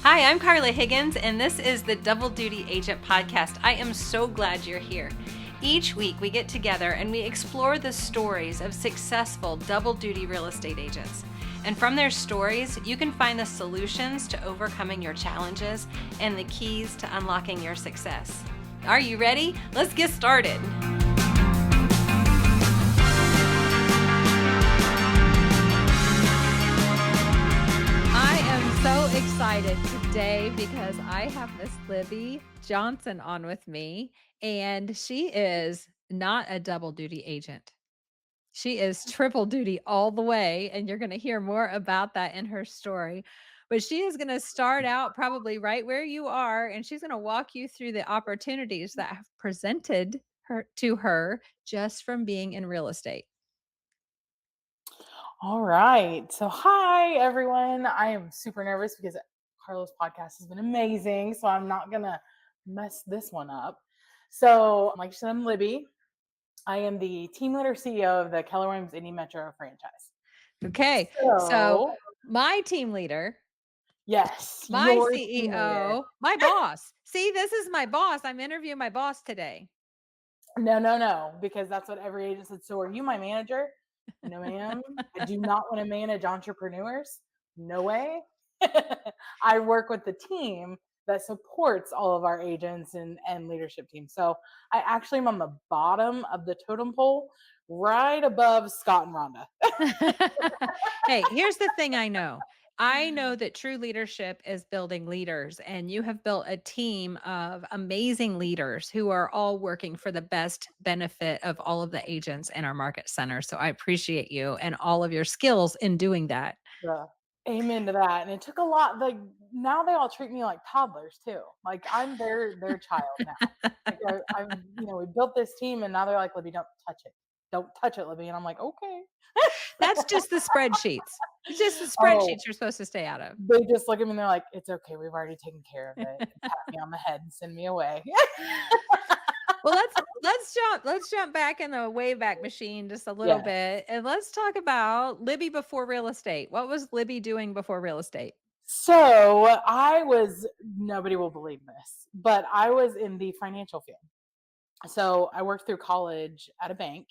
Hi, I'm Carla Higgins, and this is the Double Duty Agent Podcast. I am so glad you're here. Each week, we get together and we explore the stories of successful double duty real estate agents. And from their stories, you can find the solutions to overcoming your challenges and the keys to unlocking your success. Are you ready? Let's get started. So excited today because I have Miss Libby Johnson on with me, and she is not a double duty agent. She is triple duty all the way, and you're going to hear more about that in her story. But she is going to start out probably right where you are, and she's going to walk you through the opportunities that have presented her just from being in real estate. All right. So, hi, everyone. I am super nervous because Carlos' podcast has been amazing. So, I'm not going to mess this one up. So, like I said, I'm Libby. I am the team leader CEO of the Keller Williams Indy Metro franchise. Okay. So my team leader, yes, my your team leader. CEO, my boss. See, this is my boss. I'm interviewing my boss today. No, because that's what every agent said. So, are you my manager? No, ma'am. I do not want to manage entrepreneurs. No way. I work with the team that supports all of our agents and leadership teams. So I actually am on the bottom of the totem pole, right above Scott and Rhonda. Hey, here's the thing I know. I know that true leadership is building leaders, and you have built a team of amazing leaders who are all working for the best benefit of all of the agents in our market center. So I appreciate you and all of your skills in doing that. Yeah. Amen to that. And it took a lot. Like now they all treat me like toddlers too. Like I'm their child now. Like I've we built this team and now they're like, Libby, don't touch it. Don't touch it, Libby. And I'm like, okay. That's just the spreadsheets. It's just the Oh, spreadsheets you're supposed to stay out of. they just look at me and they're like, it's okay. We've already taken care of it. And pat me on the head and send me away. Well, let's jump back in the Wayback Machine just a little Yeah. bit, and let's talk about Libby before real estate. What was Libby doing before real estate? So nobody will believe this, but I was in the financial field. So I worked through college at a bank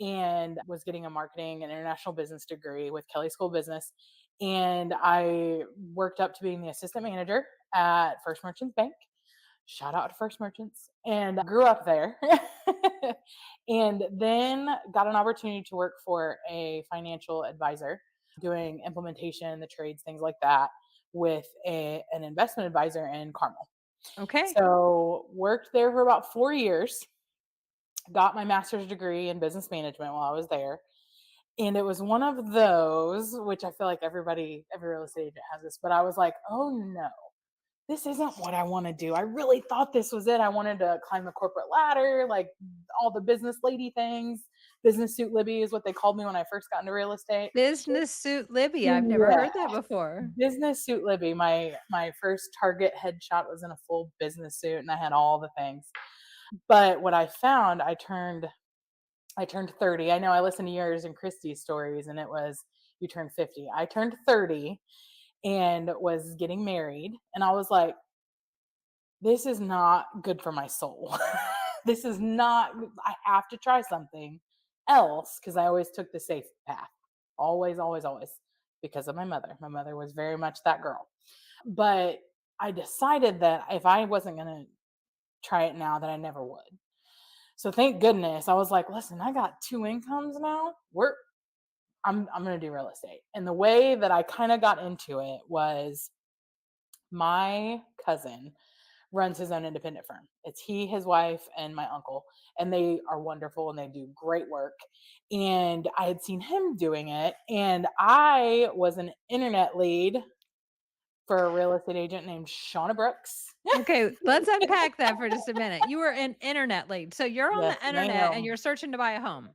and was getting a marketing and international business degree with Kelly School of Business. And I worked up to being the assistant manager at First Merchants Bank. Shout out to First Merchants. And I grew up there. And then got an opportunity to work for a financial advisor doing implementation, the trades, things like that, with an investment advisor in Carmel. Okay. So worked there for about 4 years, got my master's degree in business management while I was there. And it was one of those, which I feel like every real estate agent has this, but I was like, oh no, this isn't what I want to do. I really thought this was it. I wanted to climb the corporate ladder, like all the business lady things. Business suit Libby is what they called me when I first got into real estate. Business suit Libby. I've never Yeah. heard that before. Business suit Libby. My first Target headshot was in a full business suit and I had all the things. But what I found, I turned 30. I know I listened to yours and Christy's stories and it was you turned 50. I turned 30 and was getting married and I was like, this is not good for my soul. This is not, I have to try something else because I always took the safe path. Always, always, always, because of my mother. My mother was very much that girl. But I decided that if I wasn't going to try it now, that I never would. So thank goodness I was like, listen, I got 2 incomes now. I'm going to do real estate. And the way that I kind of got into it was my cousin runs his own independent firm. It's he, his wife, and my uncle, and they are wonderful and they do great work. And I had seen him doing it, and I was an internet lead for a real estate agent named Shauna Brooks. Okay, let's unpack that for just a minute. You were an internet lead. So you're on Yes, the internet and ma'am. you're searching to buy a home.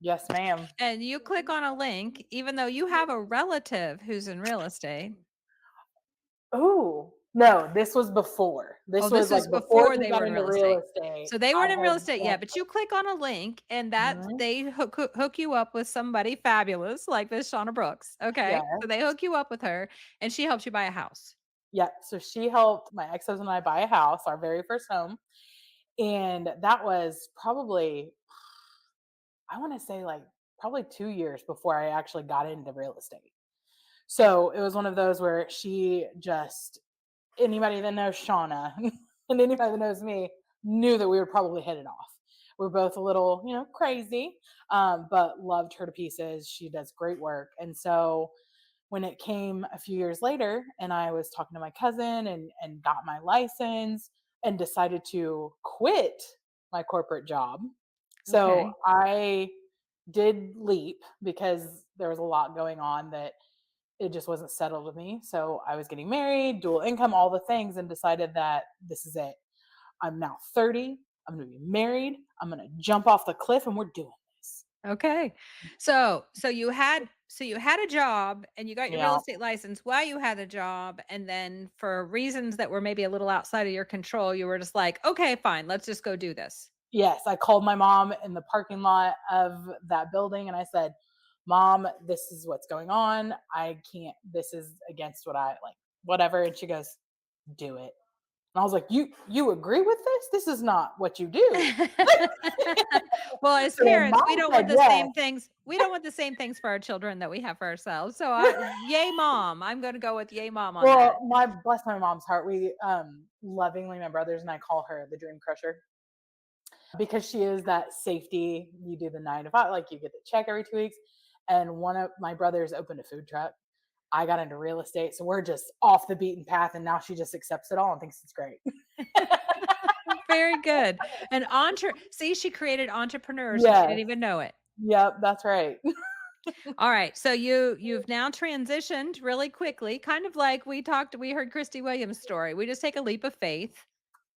Yes, ma'am. And you click on a link, even though you have a relative who's in real estate. Oh, no, this was before. Oh, This this was was like before before we they got were in into real real estate. estate. So they I weren't in real had estate went yet, but you click on a link and Mhm. they hook you up with somebody fabulous like this Shauna Brooks. Okay. Yeah. So they hook you up with her and she helps you buy a house. Yep. So she helped my ex-husband and I buy a house, our very first home. And that was probably, I want to say like probably 2 years before I actually got into real estate. So it was one of those where she just, anybody that knows Shauna and anybody that knows me knew that we would probably hit it off. We're both a little, crazy, but loved her to pieces. She does great work. And so when it came a few years later and I was talking to my cousin and got my license and decided to quit my corporate job. So Okay. I did leap because there was a lot going on that it just wasn't settled with me. So I was getting married, dual income, all the things, and decided that this is it. I'm now 30. I'm going to be married. I'm going to jump off the cliff and we're doing this. Okay. So you had a job and you got your real Yeah. estate license while you had a job, and then for reasons that were maybe a little outside of your control, you were just like, "Okay, fine, let's just go do this." Yes, I called my mom in the parking lot of that building and I said, "Mom, this is what's going on. I can't, this is against what I like, whatever." And she goes, "Do it." And I was like, "You agree with this? This is not what you do." Well, as So when parents, we mom don't said want the yes, same things. We don't want the same things for our children that we have for ourselves. So, yay, mom! I'm going to go with yay, mom on that. well, my bless my mom's heart, we lovingly, my brothers and I call her the dream crusher because she is that safety. You do the 9 to 5, like you get the check every 2 weeks. And one of my brothers opened a food truck. I got into real estate, so we're just off the beaten path. And now she just accepts it all and thinks it's great. Very good. See, she created entrepreneurs and she Yes. didn't even know it. Yep. That's right. All right. So you've now transitioned really quickly, kind of like we heard Christy Williams' story. We just take a leap of faith.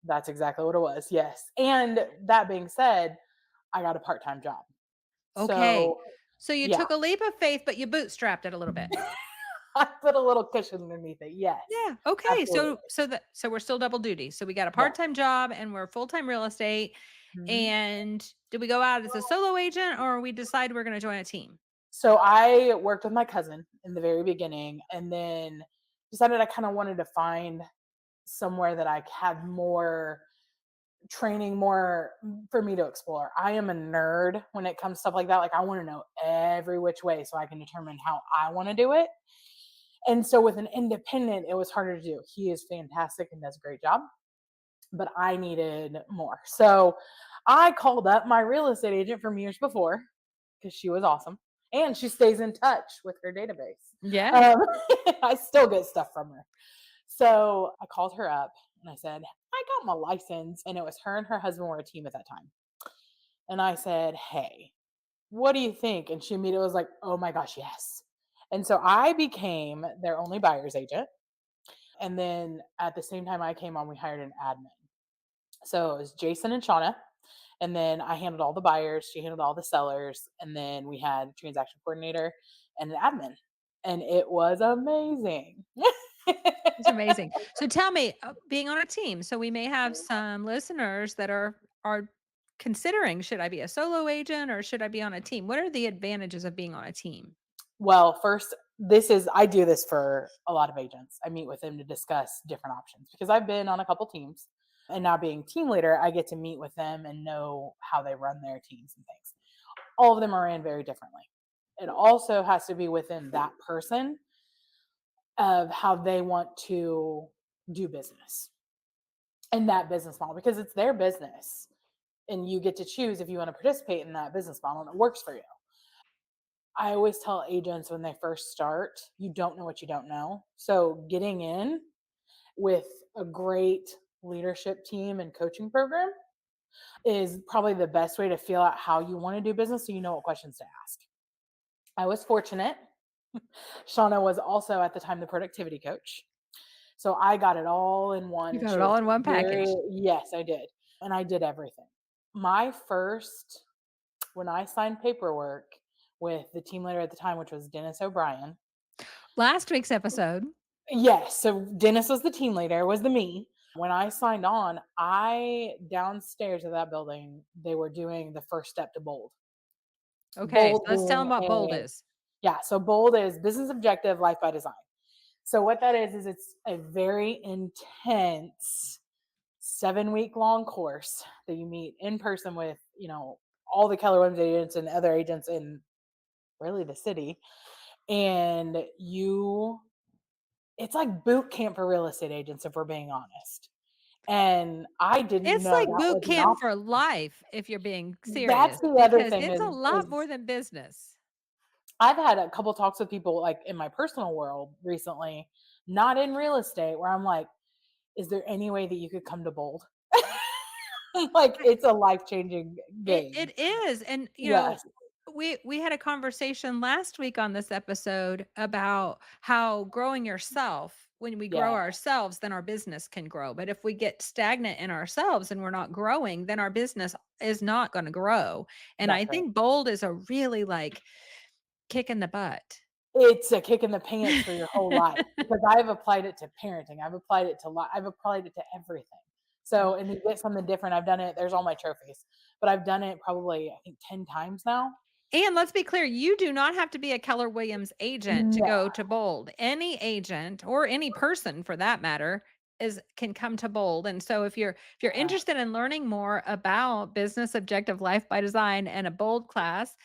That's exactly what it was. Yes. And that being said, I got a part time job. Okay. So, So you yeah, took a leap of faith, but you bootstrapped it a little bit. I put a little cushion underneath it. Yes. Yeah. Okay. Absolutely. So we're still double duty. So we got a Yeah. part-time job and we're full-time real estate. Mhm. And did we go out as a solo agent or we decide we're going to join a team? So I worked with my cousin in the very beginning and then decided I kind of wanted to find somewhere that I had more training, more for me to explore. I am a nerd when it comes to stuff like that. Like I want to know every which way so I can determine how I want to do it. And so with an independent, it was harder to do. He is fantastic and does a great job, but I needed more. So I called up my real estate agent from years before because she was awesome. And she stays in touch with her database. Yeah. Um, I still get stuff from her. So I called her up and I said, I got my license. And it was her and her husband were a team at that time. And I said, hey, what do you think? And she immediately was like, oh my gosh, yes. And so I became their only buyer's agent. And then at the same time I came on, we hired an admin. So it was Jason and Shauna. And then I handled all the buyers, she handled all the sellers, and then we had a transaction coordinator and an admin. And it was amazing. It's amazing. So tell me, being on a team, so we may have some listeners that are considering, should I be a solo agent or should I be on a team? What are the advantages of being on a team? Well, first, I do this for a lot of agents. I meet with them to discuss different options because I've been on a couple teams. And now being team leader, I get to meet with them and know how they run their teams and things. All of them are ran very differently. It also has to be within that person of how they want to do business and that business model because it's their business and you get to choose if you want to participate in that business model and it works for you. I always tell agents when they first start, you don't know what you don't know. So getting in with a great leadership team and coaching program is probably the best way to feel out how you want to do business so you know what questions to ask. I was fortunate. Shauna was also at the time the productivity coach. So I got it all in one You and got she it all was in one very, package. yes, I did. And I did everything. My first, when I signed paperwork with the team leader at the time, which was Dennis O'Brien. Last week's episode. Yes, so Dennis was the team leader, was the me. When I signed on, I downstairs of that building, they were doing the first step to bold. Okay, so Bold let's tell being them what bold a is. yeah, so bold is business objective, life by design. So what that is it's a very intense 7-week long course that you meet in person with, all the Keller Williams agents and other agents in really the city. And it's like boot camp for real estate agents, if we're being honest. And I didn't It's know like that boot was an camp for option. life if you're being That's serious, the other because thing it's a lot more is than business. I've had a couple talks with people like in my personal world recently, not in real estate, where I'm like, is there any way that you could come to Bold? Like it's a life changing game. It is, and, Yes. we had a conversation last week on this episode about how growing yourself, when we grow Yeah, ourselves, then our business can grow, but if we get stagnant in ourselves and we're not growing, then our business is not gonna grow, and I that's right. think bold is a really, like, kick in the butt. It's a kick in the pants for your whole life because I've applied it to parenting. I've applied it to everything. So, and to get something different, I've done it. There's all my trophies, but I've done it probably, I think, 10 times now. And let's be clear, you do not have to be a Keller Williams agent to No. go to Bold. Any agent or any person for that matter is can come to Bold. And so if you're Uh, interested in learning more about business objective life by design and a Bold class,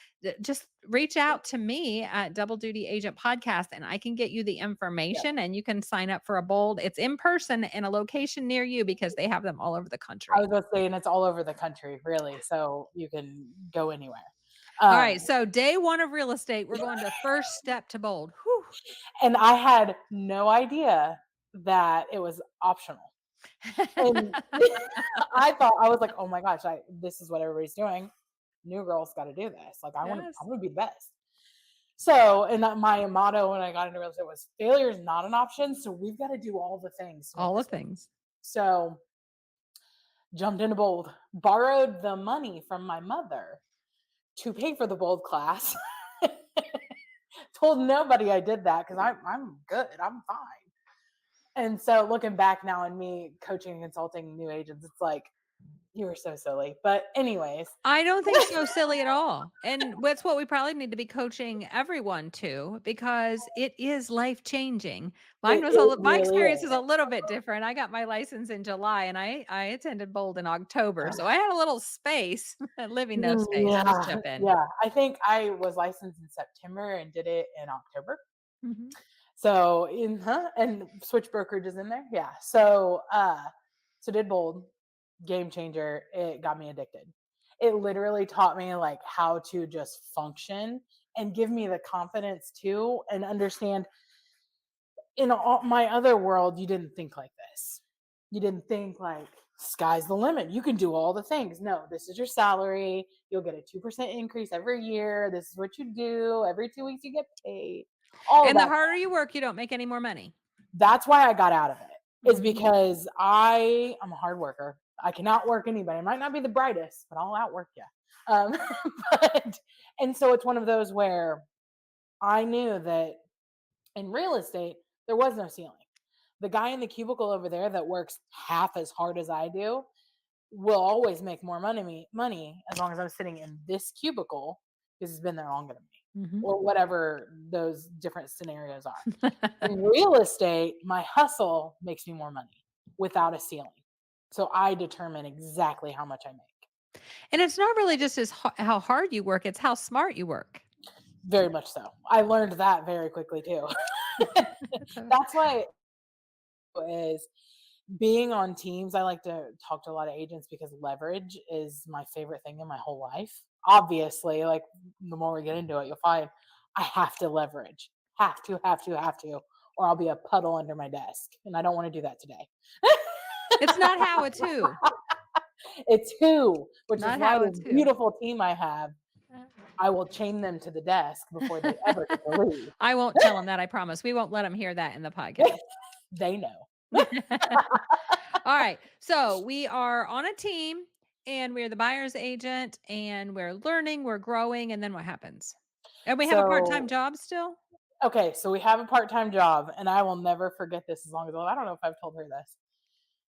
just reach out to me at Double Duty Agent Podcast and I can get you the yeah. information and you can sign up for a Bold. It's in person in a location near you because they have them all over the I country. was gonna say, and it's all over the country, really. So you can go anywhere. All right, Um, so day 1 of real estate, we're going to first step to Bold. Whew. and I had no idea that it was optional. And I was like, "Oh my gosh, this is what everybody's doing. New girl's got to do this. Like, I Yes. want to be the best." So, and my motto when I got into real estate was failure is not an option. So we've got to do all the things to make All the this work. things. So jumped into Bold, borrowed the money from my mother to pay for the Bold class. Told nobody I did that because I'm good. I'm fine. And so looking back now and me coaching and consulting new agents, it's like, you were so silly. But anyways, I don't think so silly at all. And that's what we probably need to be coaching everyone to because it is life changing. it My really experience is is. a little bit different. I got my license in July and I attended Bold in October. So I had a little space, living no space. Just Yeah, chip in. yeah. I think I was licensed in September and did it in October. Mhm. So and switch brokerages in there. Yeah. So did Bold, game changer. It got me addicted. It literally taught me like how to just function and give me the confidence too and understand in my other world you didn't think like this. You didn't think like sky's the limit. You can do all the things. No, this is your salary. You'll get a 2% increase every year. This is what you do. Every 2 weeks you get paid. All of And the that. harder you work, you don't make any more money. That's why I got out of it. Is Mhm. because I'm a hard worker. I can outwork anybody. I might not be the brightest, but I'll outwork you. Um, but and so it's one of those where I knew that in real estate there was no ceiling. The guy in the cubicle over there that works half as hard as I do will always make more money as long as I'm sitting in this cubicle because he's been there longer than me Mhm. or whatever those different scenarios are. In real estate, my hustle makes me more money without a ceiling. So I determine exactly how much I make. And it's not really just how hard you work, it's how smart you work. Very much so. I learned that very quickly too. That's why is being on teams. I like to talk to a lot of agents because leverage is my favorite thing in my whole life. Obviously, like the more we get into it, you'll find I have to leverage. Have to, or I'll be a puddle under my desk. And I don't want to do that today. It's not how, it's who. It's who, which is Not why how, this it's who. beautiful team I have, I will chain them to the desk before they ever get to leave. I won't tell him that, I promise. We won't let him hear that in the podcast. They know. All right. So we are on a team and we're the buyer's agent and we're learning, we're growing, and then what happens? And we have a part-time So, job still? okay, so we have a part-time job, and I will never forget this as long as I don't know if I've told her this.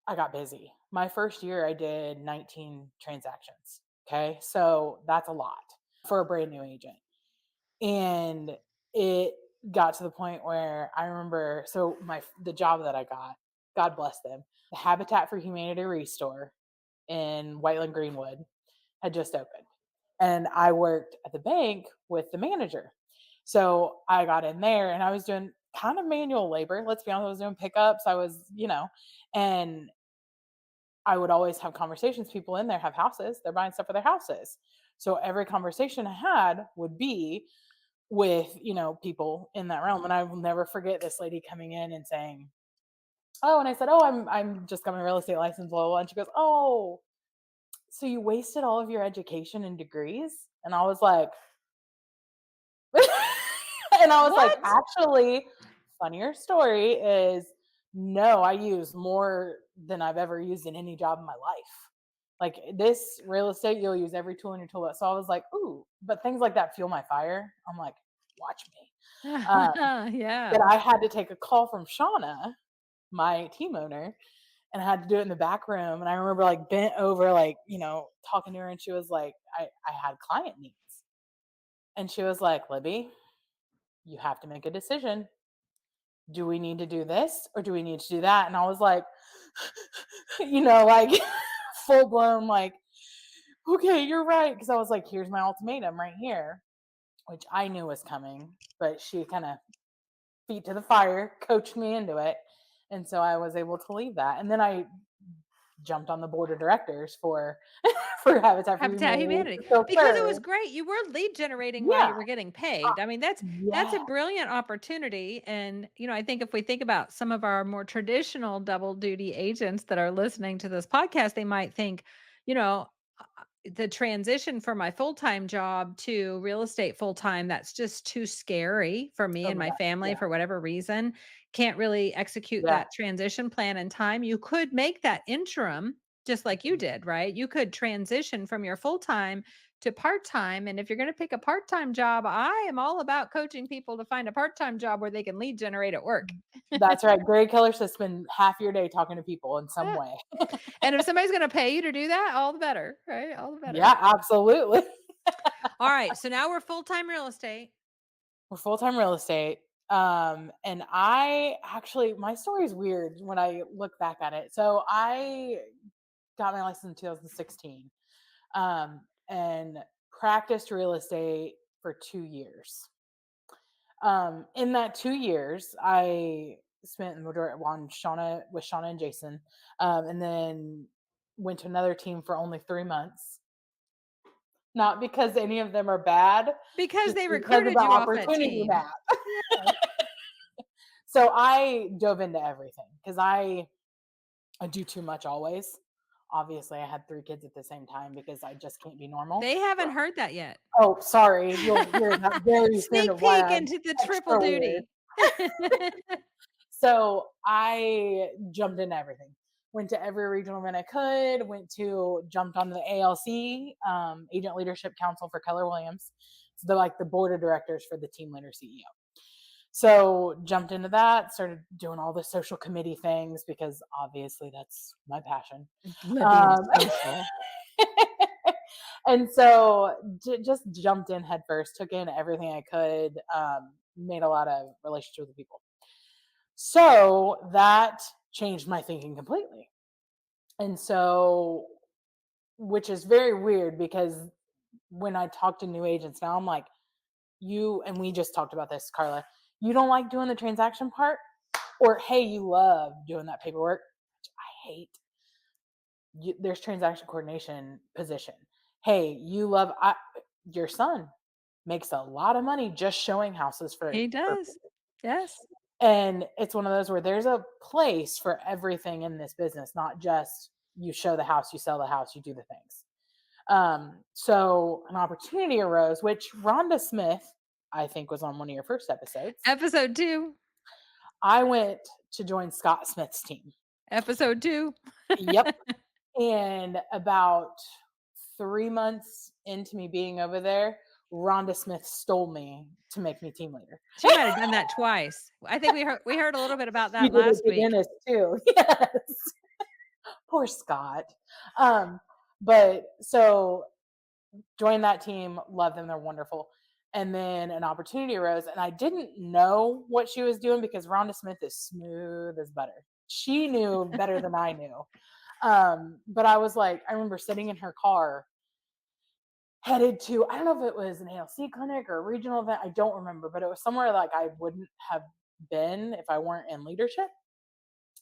I got busy. My first year, I did 19 transactions. Okay, so that's a lot for a brand new agent, and it got to the point where I remember, so the job that I got, God bless them, the Habitat for Humanity Restore in Whiteland Greenwood had just opened. And I worked at the bank with the manager. So I got in there and I was doing kind of manual labor. Let's be honest, I was doing pickups. I was, and I would always have conversations. People in there have houses, they're buying stuff for their houses. So every conversation I had would be with, people in that realm. And I will never forget this lady coming in and saying, "Oh," and I said, "Oh, I'm just got my real estate license, blah, blah, blah." And she goes, "Oh, so you wasted all of your education and degrees?" And I was like, and I was like, What? "Actually, funnier story is no, I use more than I've ever used in any job in my life. Like this real estate, you'll use every tool in your toolbox." So I was like, "Ooh," but things like that fuel my fire. I'm like, "Watch me." Um, but Yeah. I had to take a call from Shauna, my team owner, and I had to do it in the back room. And I remember like bent over, like, talking to her, and she was like, I had client needs. And she was like, "Libby, you have to make a decision. Do we need to do this or do we need to do that?" And I was like, like full blown, like, "Okay, you're right." Because I was like, "Here's my ultimatum right here," which I knew was coming, but she kind of feet to the fire, coached me into it. And so I was able to leave that. And then I jumped on the board of directors for for Habitat for Habitat Humanity Humanity, to still because it was serve. great. You were lead generating while Yeah. you were getting Uh, paid. I mean, that's a yeah. brilliant opportunity. And, I think if we think about some of our more traditional double duty agents that are listening to this podcast, they might think, you know, the transition from my full-time job to real estate full-time, that's just too scary for me Oh and my my gosh. family Yeah. for whatever reason. Can't really execute Yeah. that transition plan in time. You could make that interim just like you Mhm. did, right? You could transition from your full-time to part-time. And if you're going to pick a part-time job, I am all about coaching people to find a part-time job where they can lead generate at work. That's right. Gary Keller says spend half your day talking to people in some Yeah. way. And if somebody's going to pay you to do that, all the better, right? All the better. Yeah, absolutely. All right. So now we're full-time real estate. We're full-time real estate. And I actually, my story is weird when I look back at it. So I got my license in 2016, and practiced real estate for 2 years. In that 2 years, I spent the majority on Shauna with Shauna and Jason, and then went to another team for only 3 months. Not because any of them are bad, Because just they because of recruited the you off that opportunity team. map. Yeah. So I dove into everything because I do too much always. Obviously, I had 3 kids at the same time because I just can't be normal. They haven't heard that yet. Oh, sorry. You'll hear that very soon Sneak of why peek I'm into the triple extra weird. duty. So I jumped into everything. Went to every regional event I could. Jumped on the ALC, Agent Leadership Council for Keller Williams. It's the board of directors for the team leader CEO. So jumped into that. Started doing all the social committee things because obviously that's my passion. Libby and Um, social. and so just jumped in head first. Took in everything I could. Made a lot of relationships with the people. So that changed my thinking completely. And so, which is very weird because when I talk to new agents now, I'm like, and we just talked about this, Carla, you don't like doing the transaction part? Or, hey, you love doing that paperwork, which I hate. There's transaction coordination position. Hey, your son makes a lot of money just showing houses He for does. Yes. And it's one of those where there's a place for everything in this business, not just you show the house, you sell the house, you do the things. So an opportunity arose, which Rhonda Smith, I think, was on one of your first episodes. Episode 2. I went to join Scott Smith's team. Episode 2. Yep. And about 3 months into me being over there, Rhonda Smith stole me to make me team leader. She might have done that twice. I think we heard a little bit about She that did it last to week. Dennis too. Yes. Poor Scott. But so joined that team, love them, they're wonderful. And then an opportunity arose, and I didn't know what she was doing because Rhonda Smith is smooth as butter. She knew better than I knew. But I was like, I remember sitting in her car headed to, I don't know if it was an ALC clinic or a regional event. I don't remember, but it was somewhere like I wouldn't have been if I weren't in leadership.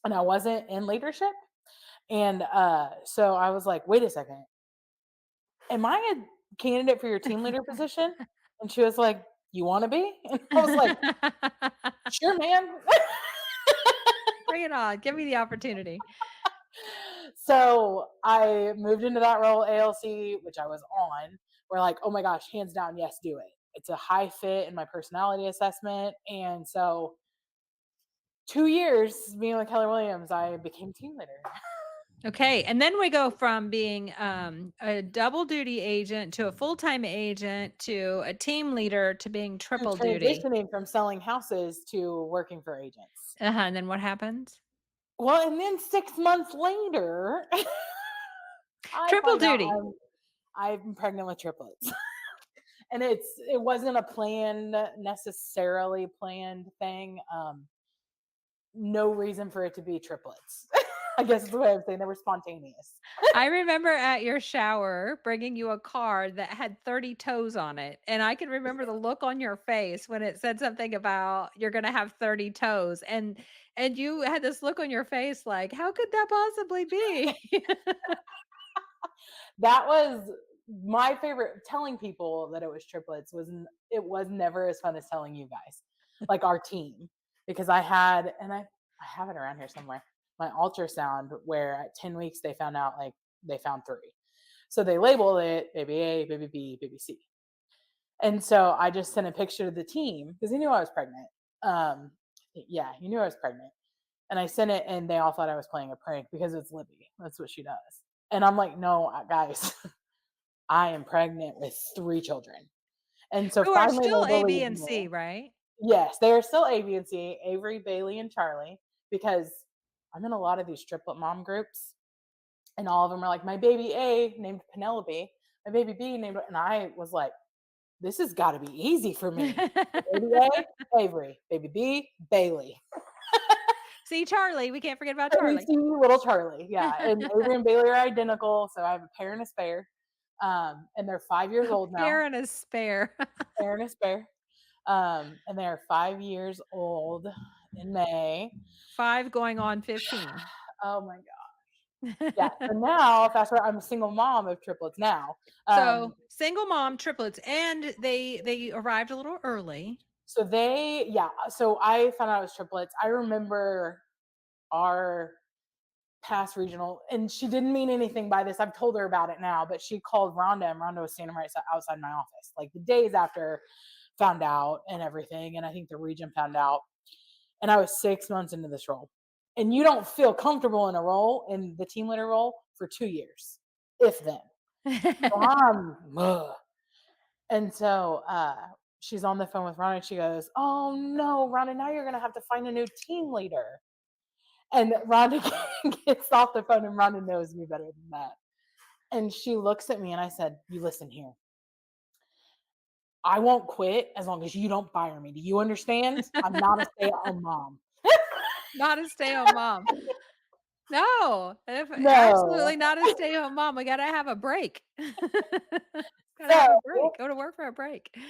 And I wasn't in leadership. And so I was like, wait a second, am I a candidate for your team leader position? And she was like, you want to be? And I was like, sure, man. Bring it on. Give me the opportunity. So I moved into that role, ALC, which I was on. We're like, oh my gosh, hands down, yes, do it. It's a high fit in my personality assessment. And so 2 years being with Keller Williams, I became team leader. Okay, and then we go from being, a double duty agent to a full-time agent to a team leader to being To triple duty. transitioning from selling houses to working for agents. Uh-huh, and then what happens? Well, and then 6 months later, I Triple find out duty. I'm pregnant with triplets. And it wasn't a planned, necessarily planned thing. No reason for it to be triplets. I guess is the way I'm saying they were spontaneous. I remember at your shower bringing you a card that had 30 toes on it, and I can remember the look on your face when it said something about you're gonna have 30 toes, and you had this look on your face like, "How could that possibly be?" That was my favorite. Telling people that it was triplets it was never as fun as telling you guys, like our team, because I had, and I have it around here somewhere, my ultrasound where at 10 weeks they found out, like, they found three. So they labeled it baby A, baby B, baby C. And so I just sent a picture to the team because he knew I was pregnant. Um, yeah, he knew I was pregnant. And I sent it, and they all thought I was playing a prank because it's Libby. That's what she does. And I'm like, no, guys, I am pregnant with three children. And so Who are finally still they A, B, believed and me. C, right? Yes, they are still A, B, and C, Avery, Bailey, and Charlie, because I'm in a lot of these triplet mom groups, and all of them are like, my baby A named Penelope, my baby B named, and I was like, this has got to be easy for me. Baby A, Avery, baby B, Bailey. See, Charlie, we can't forget about So we Charlie. see little Charlie, yeah, and Avery and Bailey are identical, so I have a pair and a spare, and they're 5 years A old now, pair and a spare. pair and a spare, and they are 5 years old in May. 5 going on 15. Oh my god, yeah. So now, fast forward, I'm a single mom of triplets now. Um, So, single mom, triplets, and they arrived a little early. so they, yeah. So I found out it was triplets. I remember our past regional, and she didn't mean anything by this. I've told her about it now, but she called Rhonda, and Rhonda was standing right outside my office, like the days after found out and everything. And I think the region found out. And I was 6 months into this role. And you don't feel comfortable in a role, in the team leader role, for 2 years, if then. So and so she's on the phone with Rhonda, and she goes, oh no, Rhonda, now you're going to have to find a new team leader. And Rhonda gets off the phone, and Rhonda knows me better than that. And she looks at me, and I said, you listen here. I won't quit as long as you don't fire me. Do you understand? I'm not a stay-at-home mom. Not a stay-home mom. No, if No. absolutely not a stay-home mom. We gotta have a break. Gotta So have a break. Go to work for a break. so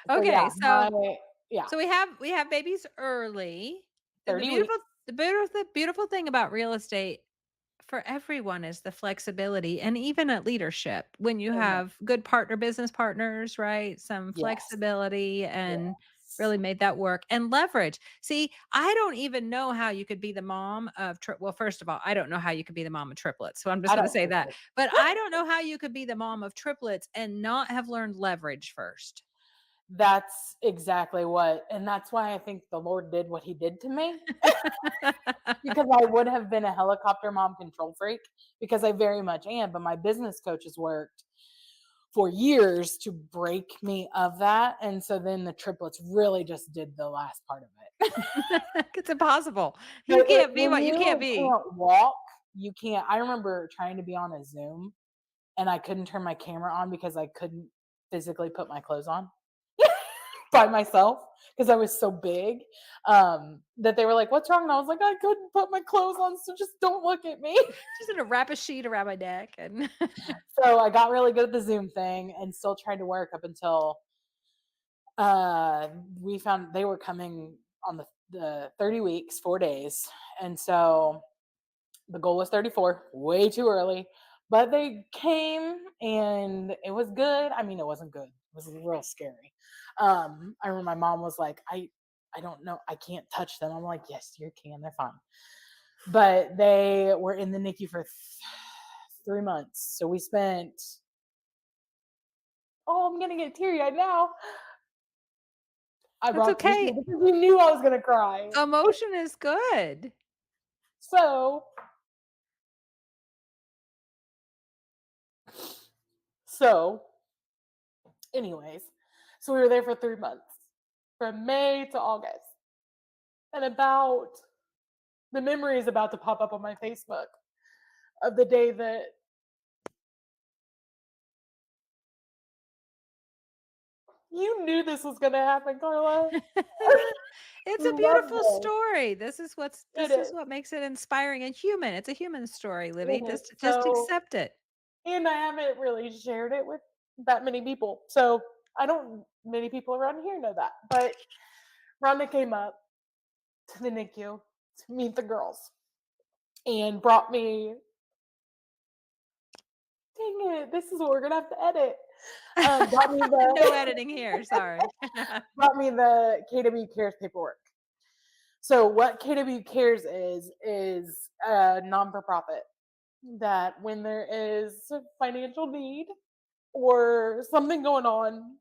yeah, Okay, my yeah, so we have babies early. And 30 weeks. the beautiful thing about real estate for everyone is the flexibility and even at leadership when you Amen. have good business partners, right? Some Yes. flexibility and Yes. really made that work and leverage. See, I don't even know how you could be the mom of well, first of all, I don't know how you could be the mom of triplets. So I'm just I going to don't say think that. so. But I don't know how you could be the mom of triplets and not have learned leverage first. That's exactly what, and that's why I think the Lord did what he did to me, because I would have been a helicopter mom control freak, because I very much am, but my business coaches worked for years to break me of that, and so then the triplets really just did the last part of it. It's impossible. You But can't be when what you can't you be. can't walk, you can't. I remember trying to be on a Zoom, and I couldn't turn my camera on because I couldn't physically put my clothes on. by myself because I was so big, that they were like, "What's wrong?" And I was like, "I couldn't put my clothes on, so just don't look at me." Just gonna wrap a sheet around my neck and So I got really good at the Zoom thing and still tried to work up until uh we found they were coming on the 30 weeks, 4 days. And so the goal was 34, way too early, but they came and it was good. I mean, it wasn't good. It was real scary. I remember my mom was like, I don't know, I can't touch them. I'm like, yes, you can, they're fine. But they were in the NICU for 3 months. So we spent, oh, I'm gonna get teary eyed now. I that's brought tissue okay. because we knew I was gonna cry. Emotion is good. So, so, anyways, so we were there for 3 months, from May to August, and about the memory is about to pop up on my Facebook of the day that you knew this was gonna happen, Carla. It's a Love beautiful this. story. It This is is. what makes it inspiring and human. It's a human story, Libby. It is. Just So, accept it. and I haven't really shared it with that many people. So I don't many people around here know that. But Rhonda came up to the NICU to meet the girls and brought me, dang it, this is what we're gonna have to edit. Brought me No the editing here, sorry. brought me the KW Cares paperwork. So what KW Cares is a non for profit that when there is financial need or something going on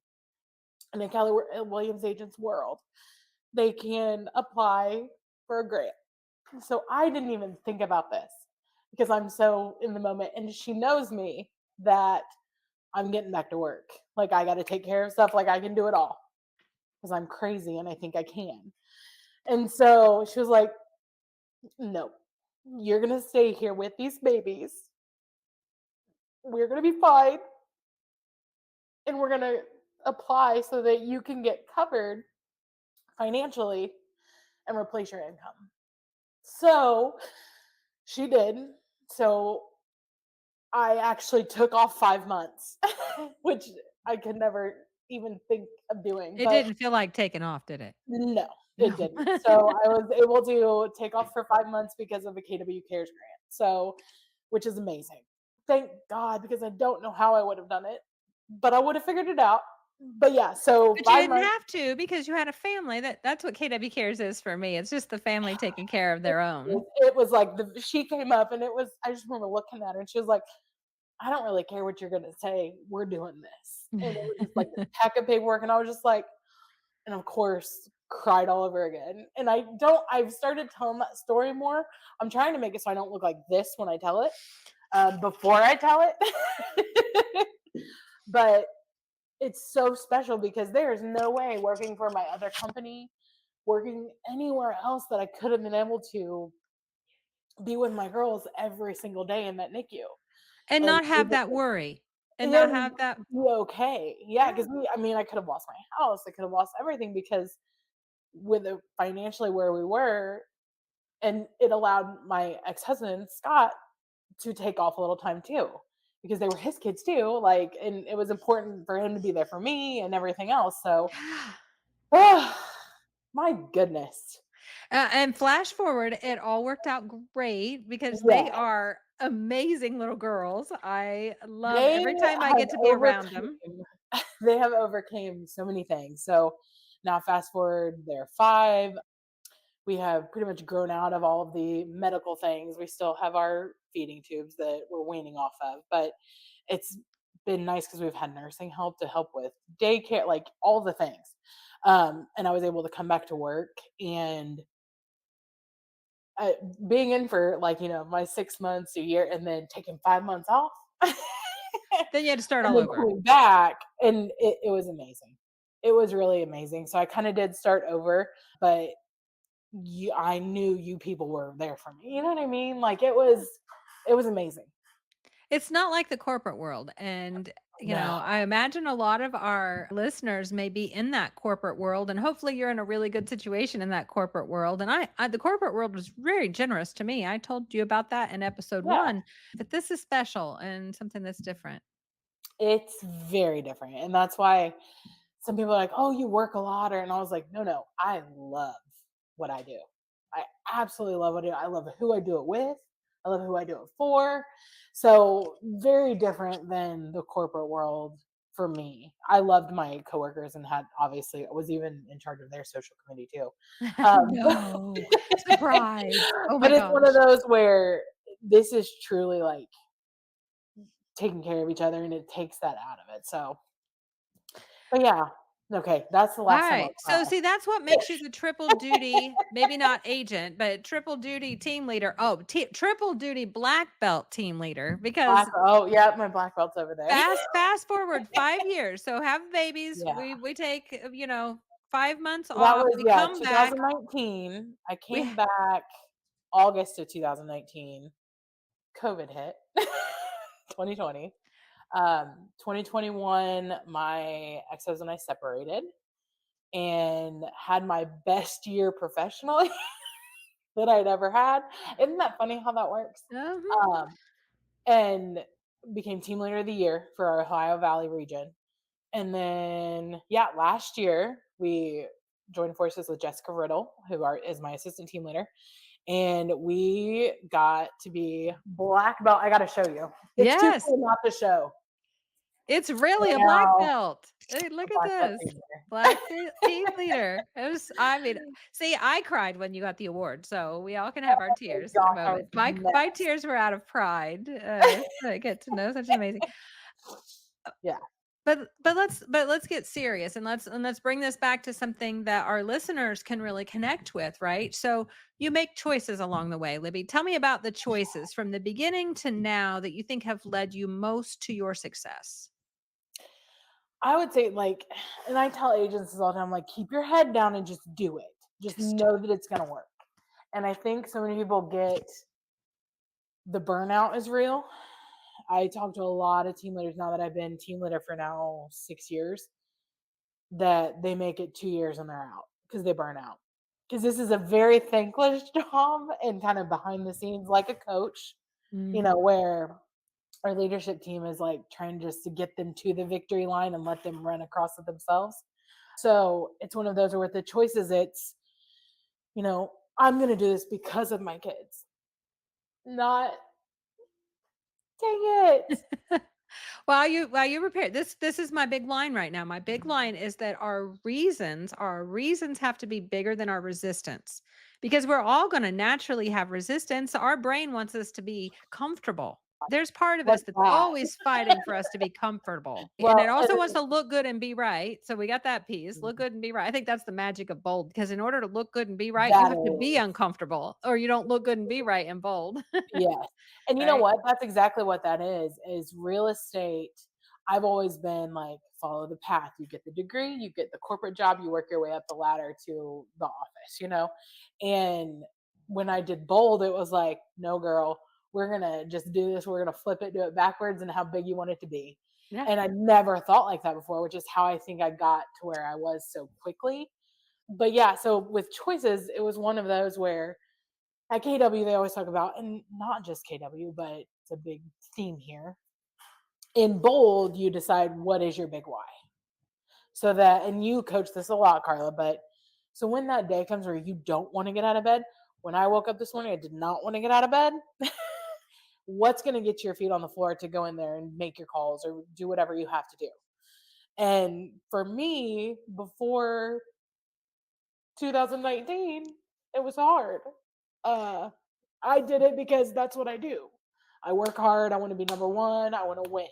in a Keller Williams agent's world, they can apply for a grant. So I didn't even think about this because I'm so in the moment, and she knows me that I'm getting back to work. Like I got to take care of stuff. Like I can do it all because I'm crazy and I think I can. And so she was like, "No, you're gonna stay here with these babies. We're gonna be fine, and we're gonna apply so that you can get covered financially and replace your income." So she did. So I actually took off 5 months, which I could never even think of doing. It But didn't feel like taking off, did it? no, No. it didn't. So I was able to take off for 5 months because of the KW Cares grant. So, which is amazing. Thank God, because I don't know how I would have done it, but I would have figured it out. But yeah, so But you five didn't months. have to because you had a family. That's what KW Cares is for me. It's just the family taking care of their own. It was like she came up and it was. I just remember looking at her and she was like, "I don't really care what you're gonna say. We're doing this." And it was just like this pack of paperwork, and I was just like, and of course, cried all over again. And I've started telling that story more. I'm trying to make it so I don't look like this when I tell it, before I tell it. But it's so special because there's no way working for my other company, working anywhere else that I could have been able to be with my girls every single day in that NICU And and not have able that worry, and not and have that be okay. Yeah, yeah. because I mean, I could have lost my house, I could have lost everything because with the financially where we were, and it allowed my ex-husband, Scott, to take off a little time too, because they were his kids too, like, and it was important for him to be there for me and everything else, so, Yeah. oh, my goodness. And flash forward, it all worked out great because they Yeah, are amazing little girls. I love they every time I have get to be around them. overcame they have overcame so many things, so now fast forward, they're 5. We have pretty much grown out of all of the medical things. We still have our feeding tubes that we're weaning off of, but it's been nice because we've had nursing help to help with daycare, like all the things. And I was able to come back to work and being in for like, my 6 months, a year, and then taking 5 months off. And Then you had to start all then over. coming back, and it was amazing. It was really amazing. So I kind of did start over, but I knew you people were there for me. You know what I mean? Like it was amazing. It's not like the corporate world, and, No. I imagine a lot of our listeners may be in that corporate world, and hopefully you're in a really good situation in that corporate world, and I the corporate world was very generous to me. I told you about that in episode Yeah. 1, but this is special and something that's different. It's very different, and that's why some people are like, "Oh, you work a lot," and I was like, "No, no, I love what I do. I absolutely love what I do. I love who I do it with. I love who I do it for." So, very different than the corporate world for me. I loved my coworkers and had obviously I was even in charge of their social committee too. But No. Surprise. Oh my but it's one of gosh. those where this is truly like taking care of each other and it takes that out of it. So, but yeah, okay, that's the last time I'll Alright. So, cry. see, that's what makes you the triple duty, maybe not agent, but triple duty team leader. Oh, triple duty black belt team leader Black because oh, yeah, my black belt's over there. fast forward 5 years. So, have babies. Yeah. We take, 5 months So that off. was, We yeah, come back. 2019. I We came back August of 2019. COVID hit. 2020. 2021, my ex-husband and I separated and had my best year professionally that I'd ever had. Isn't that funny how that works? uh Um, and became team leader of the year for our Ohio Valley region. And then, yeah, last year we joined forces with Jessica Riddle, is my assistant team leader, and we got to be black belt. I got to show you. It's too Yes. cool not to show. It's really a black Now, belt. Hey, a look at black belt this. team leader. Team leader. It was I mean, see, I cried when you got the award, so we all can have our Oh tears in a gosh, I was moment. My next. tears were out of pride, to get to know such an amazing Yeah. but let's get serious and let's bring this back to something that our listeners can really connect with, right? So you make choices along the way, Libby. Tell me about the choices from the beginning to now that you think have led you most to your success. I would say, like, and I tell agents all the time, like, keep your head down and just do it. Just Just do know that it's going to work. And I think so many people get the burnout is real. I talk to a lot of team leaders now that I've been team leader for now 6 years, that they make it 2 years and they're out because they burn out. Because this is a very thankless job and kind of behind the scenes, like a coach, it. where our leadership team is like trying just to get them to the victory line and let them run across it themselves. So it's one of those where the choices, you know, I'm going to do this because of my kids, not dang it. While you prepare, this is my big line right now. My big line is that our reasons have to be bigger than our resistance. Because we're all going to naturally have resistance. Our brain wants us to be comfortable. There's part of us What's that's that? always fighting for us to be comfortable. And it Well, also wants to look good and be right. So we got that piece, look good and be right. I think that's the magic of bold because in order to look good and be right, you that have to be is, uncomfortable or you don't look good and be right and bold, yes. And you know right? what? That's exactly what that is real estate. I've always been like, follow the path. You get the degree, you get the corporate job, you work your way up the ladder to the office. And when I did bold, it was like, no, girl, we're going to just do this. We're going to flip it, do it backwards, and how big you want it to be. Yeah. And I never thought like that before, which is how I think I got to where I was so quickly. But yeah, so with choices, it was one of those where at KW, they always talk about, and not just KW, but it's a big theme here. In bold, you decide what is your big why. So that, and you coach this a lot, Carla, but so when that day comes where you don't want to get out of bed, when I woke up this morning, I did not want to get out of bed. What's going to get your feet on the floor to go in there and make your calls or do whatever you have to do? And for me, before 2019, it was hard. Uh, I did it because that's what I do. I work hard. I want to be number one. I want to win,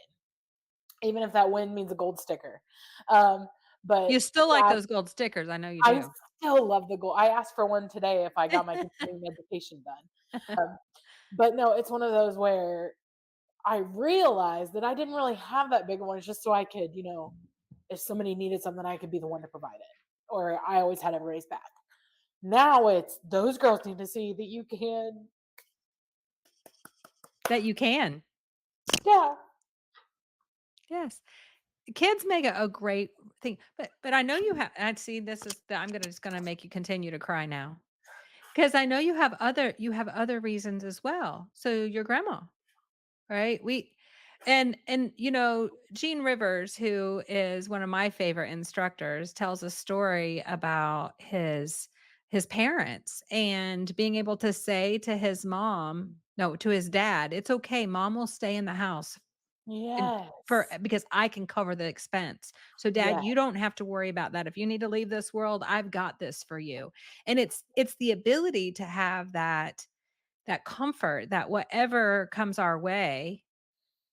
even if that win means a gold sticker. Um, but You still like yeah, those gold stickers, I know you I do. still love the gold. I asked for one today if I got my continuing education done. But no, it's one of those where I realized that I didn't really have that big one. It's just so I could, if somebody needed something, I could be the one to provide it. Or I always had everybody's back. Now it's those girls need to see that you can. That you can. Yeah. Yes. Kids make a great thing, but I know you have I see this is the I'm gonna just gonna make you continue to cry now, because I know you have other reasons as well. So your grandma, right? Gene Rivers, who is one of my favorite instructors, tells a story about his parents and being able to say to his mom, no, to his dad, "It's okay, mom will stay in the house and for Yes. because I can cover the expense. So dad, Yeah. you don't have to worry about that. If you need to leave this world, I've got this for you." And it's the ability to have that comfort that whatever comes our way,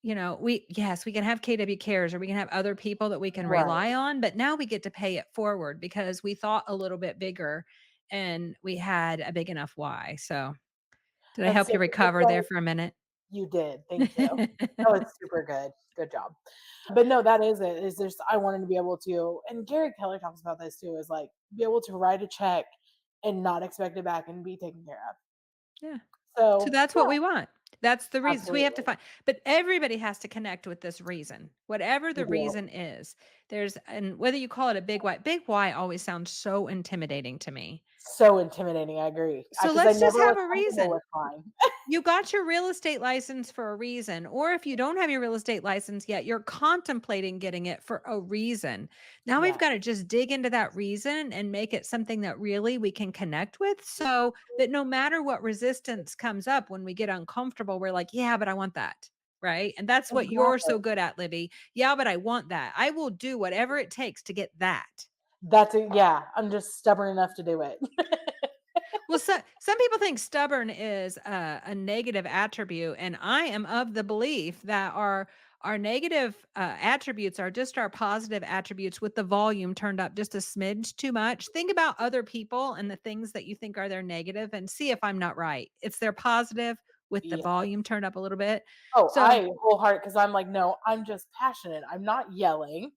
we can have KW cares or we can have other people that we can Right. rely on, but now we get to pay it forward because we thought a little bit bigger and we had a big enough why. So did I That's help so you it's recover there like for a minute? you did. Thank you. Oh, it's super good. Good job. But no, that is it. Is there's I wanted to be able to, and Gary Keller talks about this too, is like be able to write a check and not expect it back and be taken care of. Yeah. So So that's what yeah, we want. That's the reason. So we have to absolutely. find, but everybody has to connect with this reason, whatever You the do. reason is. And whether you call it a big why always sounds so intimidating to me. So intimidating. I agree. So Because I let's just never was have a comfortable reason. with mine. You got your real estate license for a reason, or if you don't have your real estate license yet, you're contemplating getting it for a reason. Now we've Yeah. got to just dig into that reason and make it something that really we can connect with so that no matter what resistance comes up when we get uncomfortable, we're like, yeah, but I want that. Right. And that's what you're Exactly. so good at, Libby. Yeah, but I want that. I will do whatever it takes to get that. That's it. Yeah. I'm just stubborn enough to do it. Well, some people think stubborn is a negative attribute, and I am of the belief that our negative attributes are just our positive attributes with the volume turned up just a smidge too much. Think about other people and the things that you think are their negative, and see if I'm not right. It's their positive with the Yeah. volume turned up a little bit. Oh, So I wholehearted because I'm like, no, I'm just passionate. I'm not yelling.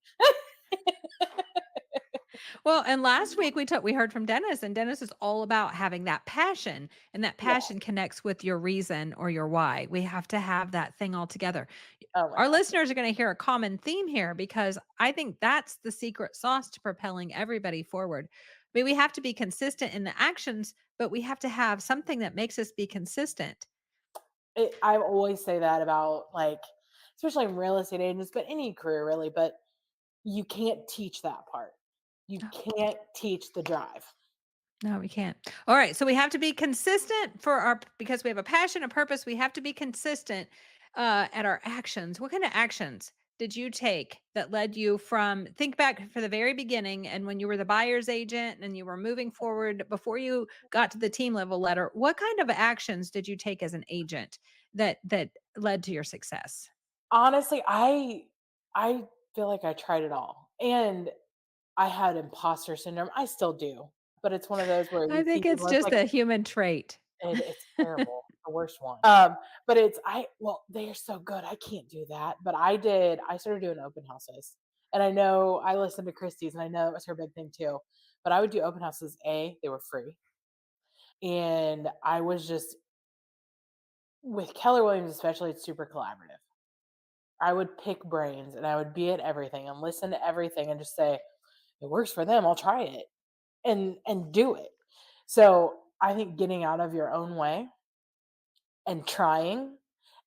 well, and last week we heard from Dennis, and Dennis is all about having that passion, and that Yeah. passion connects with your reason or your why. We have to have that thing all together. Oh my Our gosh. listeners are going to hear a common theme here because I think that's the secret sauce to propelling everybody forward. I mean, we have to be consistent in the actions, but we have to have something that makes us be consistent. I always say that about like, especially in real estate agents, but any career really. But you can't teach that part. You can't teach the drive. No, we can't. All right. So we have to be consistent because we have a passion, a purpose. We have to be consistent at our actions. What kind of actions did you take that led you from, think back for the very beginning and when you were the buyer's agent and you were moving forward before you got to the team level letter? What kind of actions did you take as an agent that led to your success? Honestly, I feel like I tried it all, and I had imposter syndrome. I still do, but it's one of those where I you see think it's people. It's just like a human trait. it's terrible, the worst one. But it's I well, they are so good. I can't do that. But I started doing open houses. And I know I listened to Christie's and I know it was her big thing too. But I would do open houses. They were free. And I was just with Keller Williams, especially, it's super collaborative. I would pick brains and I would be at everything and listen to everything and just say, it works for them, I'll try it and do it. So I think getting out of your own way and trying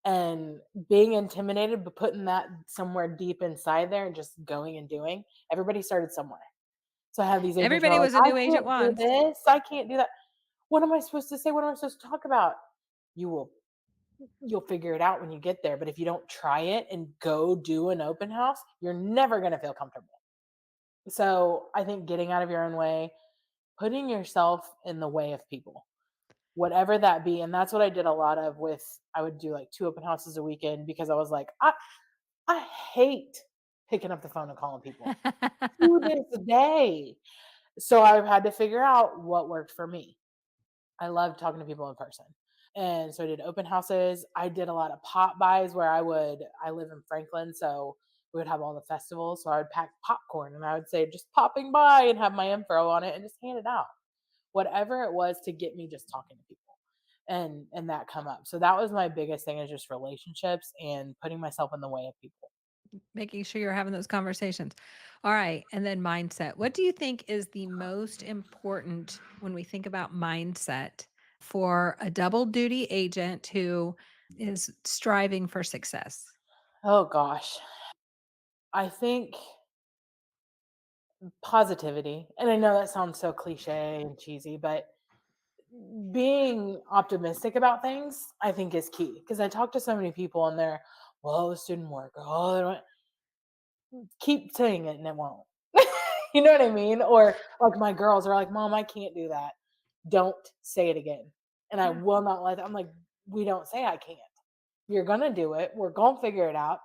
and being intimidated, but putting that somewhere deep inside there and just going and doing. Everybody started somewhere. So I have these agents who Everybody are like, was a I new agent can't do once. this, I can't do that. What am I supposed to say? What am I supposed to talk about? You will you'll figure it out when you get there. But if you don't try it and go do an open house, you're never gonna feel comfortable. So I think getting out of your own way, putting yourself in the way of people, whatever that be. And that's what I did a lot of with I would do like 2 open houses a weekend because I was like, I hate picking up the phone and calling people. Do this a day. So I've had to figure out what worked for me. I love talking to people in person. And so I did open houses. I did a lot of pop buys where I live in Franklin, so we would have all the festivals. So I would pack popcorn and I would say just popping by and have my info on it and just hand it out. Whatever it was to get me just talking to people. and that come up. So that was my biggest thing, is just relationships and putting myself in the way of people. Making sure you're having those conversations. All right. And then mindset. What do you think is the most important when we think about mindset for a double duty agent who is striving for success? Oh gosh. I think positivity. And I know that sounds so cliche and cheesy, but being optimistic about things, I think, is key. Because I talk to so many people and they're, well, this didn't work. Oh, they don't. Keep saying it and it won't. You know what I mean? Or like my girls are like, Mom, I can't do that. Don't say it again. And I Yeah. will not let I'm like, we don't say I can't. You're gonna do it. We're gonna figure it out.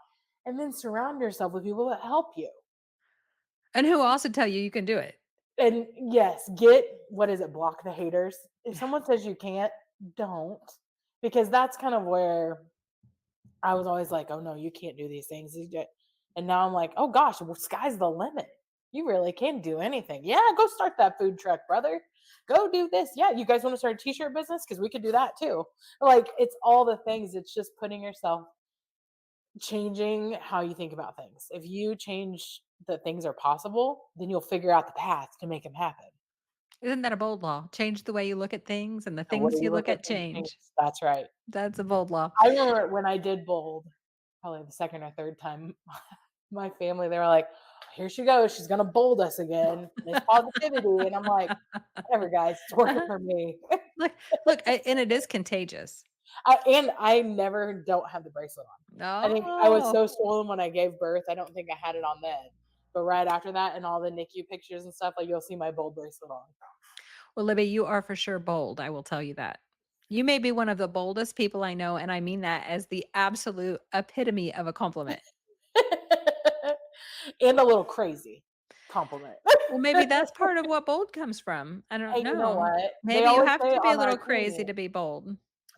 And then surround yourself with people that help you. And who also tell you you can do it. And yes, get what is it, block the haters. If someone says you can't, don't. Because that's kind of where I was always like, "Oh no, you can't do these things." And now I'm like, "Oh gosh, well, sky's the limit. You really can do anything. Yeah, go start that food truck, brother. Go do this. Yeah, you guys want to start a t-shirt business? Because we could do that too." Like it's all the things. It's just putting yourself, changing how you think about things. If you change that things are possible, then you'll figure out the path to make them happen. Isn't that a bold law? Change the way you look at things and the The way things you you look look at at things changes. change. That's right. That's a bold law. I remember when I did bold, probably the second or third time, my family, they were like, "Here she goes. She's gonna bold us again. Miss Positivity." And I'm like, "Whatever, guys. It's working for me." Look, look, and it is contagious. And I never don't have the bracelet on. I think I was No. so swollen when I gave birth. I don't think I had it on then. But right after that, and all the NICU pictures and stuff, like you'll see my bold bracelet on. Well, Libby, you are for sure bold. I will tell you that. You may be one of the boldest people I know, and I mean that as the absolute epitome of a compliment. And a little crazy compliment. Well, maybe that's part of what bold comes from. I don't Hey, you know know. what? They Maybe you always have say to be a on our little team, crazy to be bold.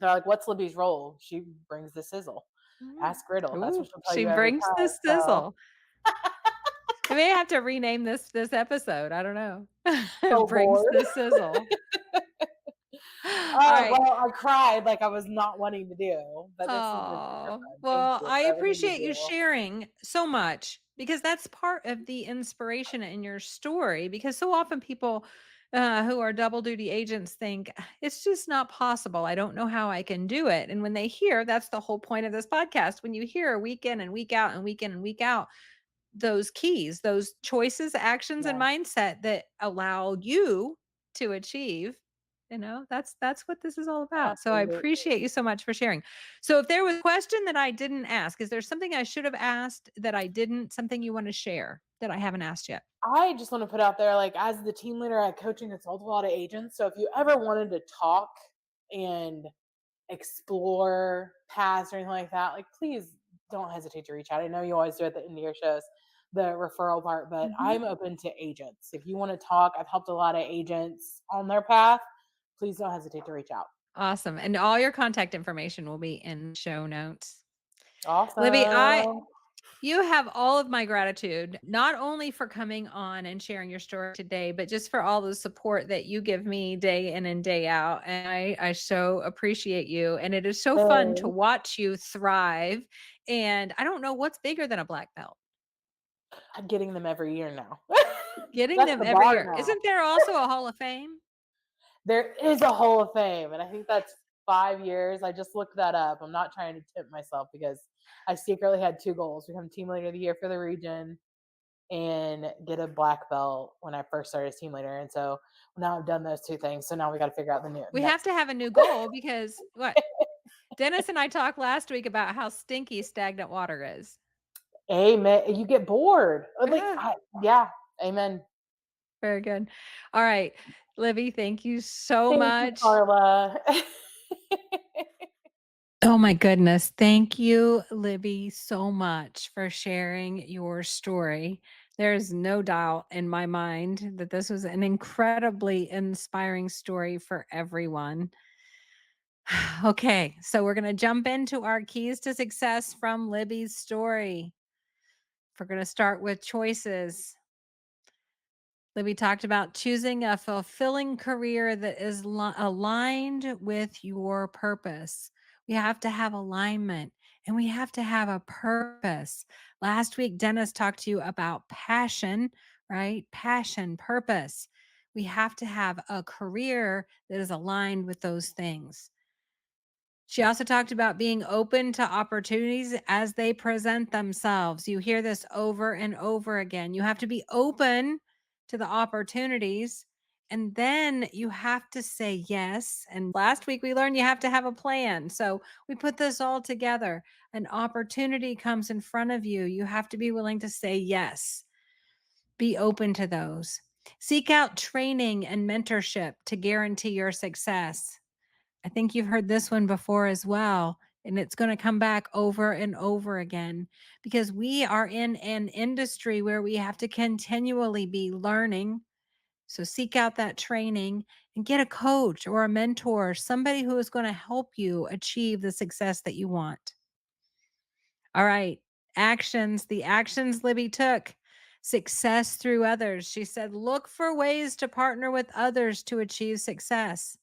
they're like, "What's Libby's role?" She brings the sizzle. Mm. Ask Griddle. That's Ooh, what she'll tell she you every brings the time. So, sizzle. I may have to rename this episode. I don't know. so Brings bored. the sizzle. All right. Well, I cried like I was not wanting to do, but this has been super Oh, fun. Thank well, you I for everything you appreciate you do. sharing so much because that's part of the inspiration in your story. Because so often people who are double duty agents think it's just not possible. I don't know how I can do it. And when they hear, that's the whole point of this podcast. When you hear week in and week out and week in and week out, those keys, those choices, actions, and Yeah, mindset that allow you to achieve, that's what this is all about. So I absolutely. appreciate you so much for sharing. So if there was a question that I didn't ask, is there something I should have asked that I didn't, something you want to share that I haven't asked yet? I just want to put out there, like, as the team leader, I coach and consult a lot of agents. So if you ever wanted to talk and explore paths or anything like that, like, please don't hesitate to reach out. I know you always do at the end of your shows, the referral part, but Mhm. I'm open to agents. If you want to talk, I've helped a lot of agents on their path. Please don't hesitate to reach out. Awesome. And all your contact information will be in the show notes. Libby, Awesome. you have all of my gratitude, not only for coming on and sharing your story today, but just for all the support that you give me day in and day out. And I so appreciate you. And it is so fun to Thanks. watch you thrive. And I don't know what's bigger than a black belt. I'm getting them every year now. Getting That's them the every bar year. now. Isn't there also a Hall of Fame? There is a Hall of Fame, and I think that's 5 years. I just looked that up. I'm not trying to tempt myself because I secretly had two goals: become team leader of the year for the region and get a black belt when I first started as team leader. And so now I've done those two things. So now we got to figure out the new We have next. to have a new goal because what? Dennis and I talked last week about how stinky stagnant water is. Amen. You get bored. Like, Ah, yeah. Amen. very good. All right. Libby, thank you so Thank you, much. Carla. Oh my goodness. Thank you, Libby, so much for sharing your story. There's no doubt in my mind that this was an incredibly inspiring story for everyone. Okay, so we're going to jump into our keys to success from Libby's story. We're going to start with choices. Libby talked about choosing a fulfilling career that is aligned with your purpose. We have to have alignment and we have to have a purpose. Last week, Dennis talked to you about passion, right? Passion, purpose. We have to have a career that is aligned with those things. She also talked about being open to opportunities as they present themselves. You hear this over and over again. You have to be open to the opportunities and then you have to say yes. And last week we learned you have to have a plan. So we put this all together. An opportunity comes in front of you. You have to be willing to say yes. Be open to those. Seek out training and mentorship to guarantee your success. I think you've heard this one before as well. And it's going to come back over and over again because we are in an industry where we have to continually be learning. So seek out that training and get a coach or a mentor, somebody who is going to help you achieve the success that you want. All right. Actions, the actions Libby took. Success through others. She said, look for ways to partner with others to achieve success.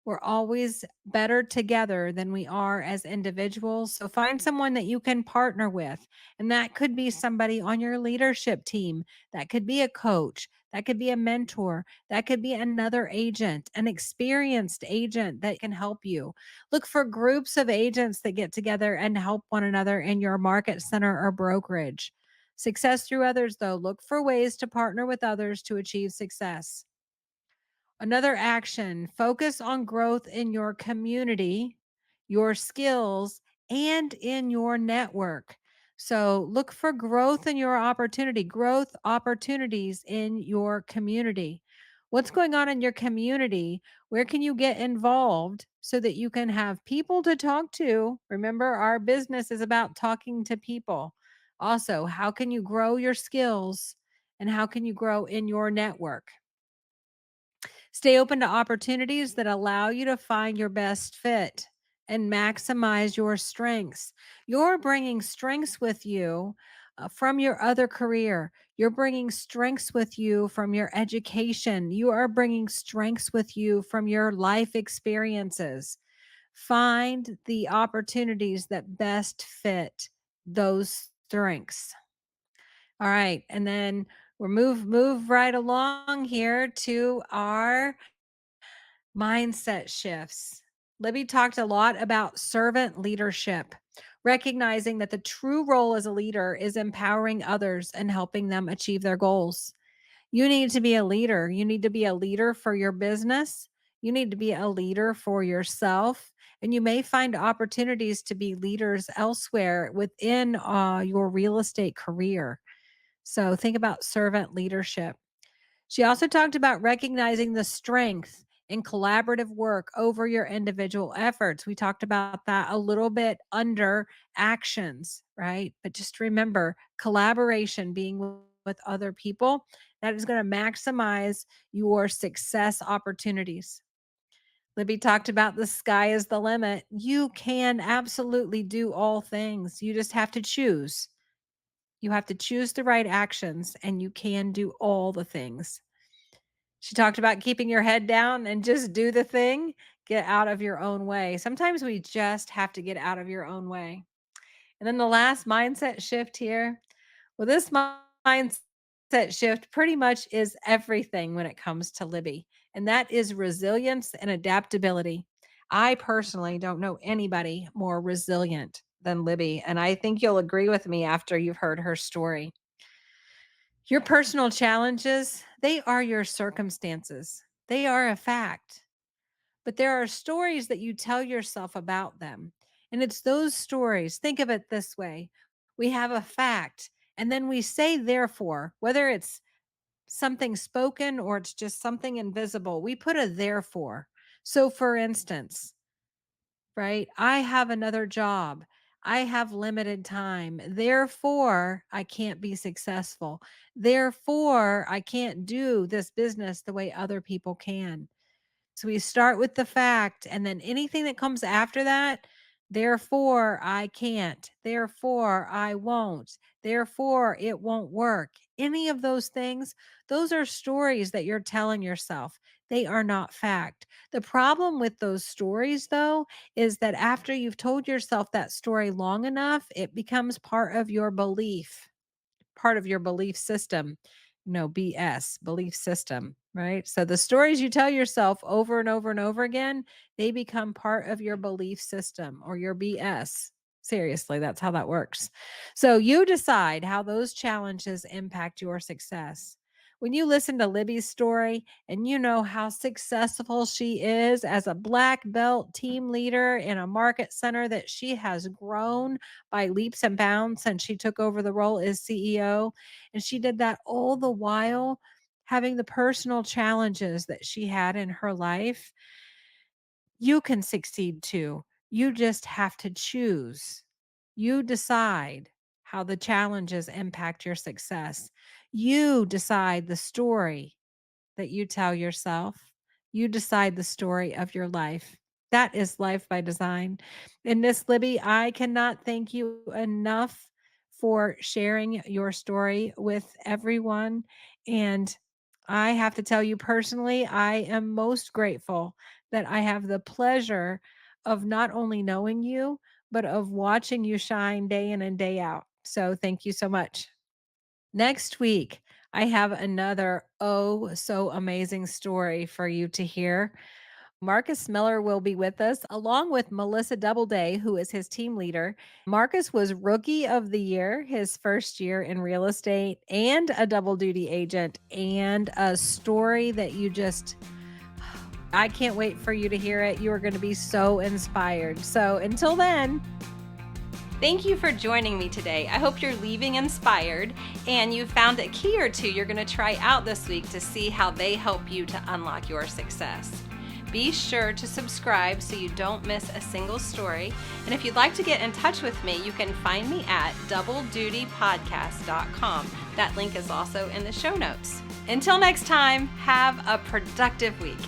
We're always better together than we are as individuals. So find someone that you can partner with. And that could be somebody on your leadership team. That could be a coach. That could be a mentor. That could be another agent, an experienced agent that can help you. Look for groups of agents that get together and help one another in your market center or brokerage. Success through others, though, look for ways to partner with others to achieve success. Another action, focus on growth in your community, your skills, and in your network. So look for growth in your opportunity, growth opportunities in your community. What's going on in your community? Where can you get involved so that you can have people to talk to? Remember, our business is about talking to people. Also, how can you grow your skills and how can you grow in your network? Stay open to opportunities that allow you to find your best fit and maximize your strengths. You're bringing strengths with you from your other career. You're bringing strengths with you from your education. You are bringing strengths with you from your life experiences. Find the opportunities that best fit those strengths. All right. And then we'll move right along here to our mindset shifts. Libby talked a lot about servant leadership, recognizing that the true role as a leader is empowering others and helping them achieve their goals. You need to be a leader. You need to be a leader for your business. You need to be a leader for yourself. And you may find opportunities to be leaders elsewhere within your real estate career. So think about servant leadership. She also talked about recognizing the strength in collaborative work over your individual efforts. We talked about that a little bit under actions, right? But just remember collaboration, being with other people, that is going to maximize your success opportunities. Libby talked about the sky is the limit. You can absolutely do all things. You just have to choose. You have to choose the right actions and you can do all the things. She talked about keeping your head down and just do the thing, get out of your own way. Sometimes we just have to get out of your own way. And then the last mindset shift here. Well, this mindset shift pretty much is everything when it comes to Libby, and that is resilience and adaptability. I personally don't know anybody more resilient than Libby, and I think you'll agree with me after you've heard her story. Your personal challenges, they are your circumstances. They are a fact. But there are stories that you tell yourself about them. And it's those stories. Think of it this way. We have a fact, and then we say therefore, whether it's something spoken or it's just something invisible, we put a therefore. So for instance, right? I have another job. I have limited time. Therefore, I can't be successful. Therefore, I can't do this business the way other people can. So we start with the fact, and then anything that comes after that, Therefore, I can't. Therefore, I won't. Therefore, it won't work. Any of those things, those are stories that you're telling yourself. They are not fact. The problem with those stories, though, is that after you've told yourself that story long enough, it becomes part of your belief system. No, BS, belief system, right? So the stories you tell yourself over and over and over again, they become part of your belief system or your BS. Seriously, that's how that works. So you decide how those challenges impact your success. When you listen to Libby's story and you know how successful she is as a black belt team leader in a market center that she has grown by leaps and bounds since she took over the role as CEO, and she did that all the while having the personal challenges that she had in her life. You can succeed too. You just have to choose. You decide how the challenges impact your success. You decide the story that you tell yourself. You decide the story of your life. That is life by design. And Miss Libby, I cannot thank you enough for sharing your story with everyone. And I have to tell you personally, I am most grateful that I have the pleasure of not only knowing you, but of watching you shine day in and day out. So thank you so much. Next week, I have another oh so amazing story for you to hear. Marcus Miller will be with us along with Melissa Doubleday, who is his team leader. Marcus was Rookie of the Year his first year in real estate and a double duty agent, and a story that I can't wait for you to hear it. You are going to be so inspired. So until then, thank you for joining me today. I hope you're leaving inspired and you found a key or two you're going to try out this week to see how they help you to unlock your success. Be sure to subscribe so you don't miss a single story. And if you'd like to get in touch with me, you can find me at doubledutypodcast.com. That link is also in the show notes. Until next time, have a productive week.